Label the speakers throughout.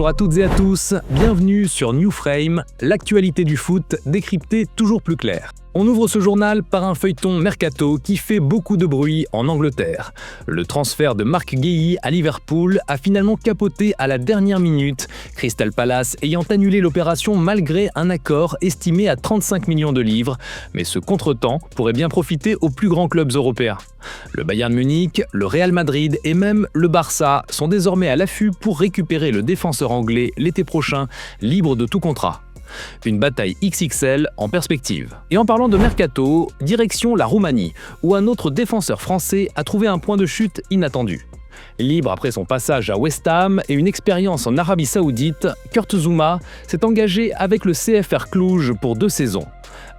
Speaker 1: Bonjour à toutes et à tous, bienvenue sur New Frame, l'actualité du foot décryptée toujours plus claire. On ouvre ce journal par un feuilleton mercato qui fait beaucoup de bruit en Angleterre. Le transfert de Marc Guéhi à Liverpool a finalement capoté à la dernière minute, Crystal Palace ayant annulé l'opération malgré un accord estimé à 35 millions de livres. Mais ce contretemps pourrait bien profiter aux plus grands clubs européens. Le Bayern Munich, le Real Madrid et même le Barça sont désormais à l'affût pour récupérer le défenseur anglais l'été prochain, libre de tout contrat. Une bataille XXL en perspective. Et en parlant de mercato, direction la Roumanie, où un autre défenseur français a trouvé un point de chute inattendu. Libre après son passage à West Ham et une expérience en Arabie Saoudite, Kurt Zouma s'est engagé avec le CFR Cluj pour 2 saisons.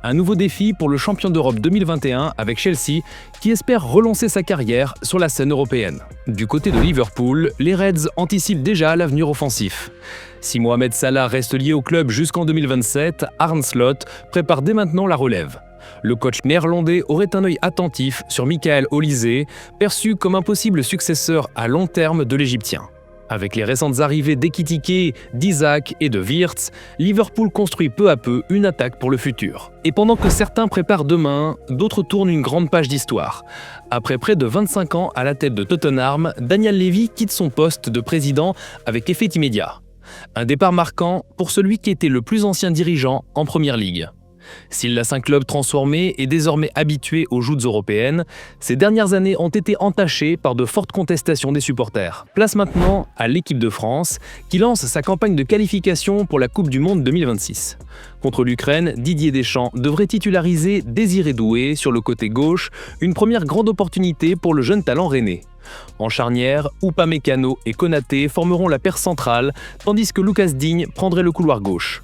Speaker 1: Un nouveau défi pour le champion d'Europe 2021 avec Chelsea, qui espère relancer sa carrière sur la scène européenne. Du côté de Liverpool, les Reds anticipent déjà l'avenir offensif. Si Mohamed Salah reste lié au club jusqu'en 2027, Arne Slot prépare dès maintenant la relève. Le coach néerlandais aurait un œil attentif sur Michael Olise, perçu comme un possible successeur à long terme de l'Égyptien. Avec les récentes arrivées d'Ekitike, d'Isaac et de Wirtz, Liverpool construit peu à peu une attaque pour le futur. Et pendant que certains préparent demain, d'autres tournent une grande page d'histoire. Après près de 25 ans à la tête de Tottenham, Daniel Levy quitte son poste de président avec effet immédiat. Un départ marquant pour celui qui était le plus ancien dirigeant en Première Ligue. S'il laisse un club transformé et désormais habitué aux joutes européennes, ces dernières années ont été entachées par de fortes contestations des supporters. Place maintenant à l'équipe de France, qui lance sa campagne de qualification pour la Coupe du Monde 2026. Contre l'Ukraine, Didier Deschamps devrait titulariser Désiré Doué sur le côté gauche, une première grande opportunité pour le jeune talent rennais. En charnière, Upamecano et Konaté formeront la paire centrale, tandis que Lucas Digne prendrait le couloir gauche.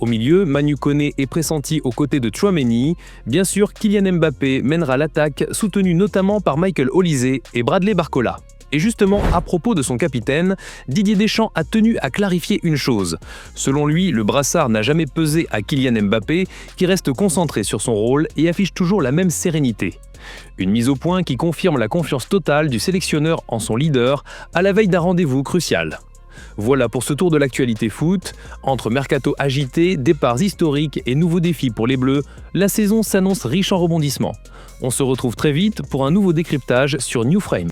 Speaker 1: Au milieu, Manu Koné est pressenti aux côtés de Tchouaméni. Bien sûr, Kylian Mbappé mènera l'attaque, soutenu notamment par Michael Olise et Bradley Barcola. Et justement, à propos de son capitaine, Didier Deschamps a tenu à clarifier une chose. Selon lui, le brassard n'a jamais pesé à Kylian Mbappé, qui reste concentré sur son rôle et affiche toujours la même sérénité. Une mise au point qui confirme la confiance totale du sélectionneur en son leader à la veille d'un rendez-vous crucial. Voilà pour ce tour de l'actualité foot. Entre mercato agité, départs historiques et nouveaux défis pour les Bleus, la saison s'annonce riche en rebondissements. On se retrouve très vite pour un nouveau décryptage sur New Frame.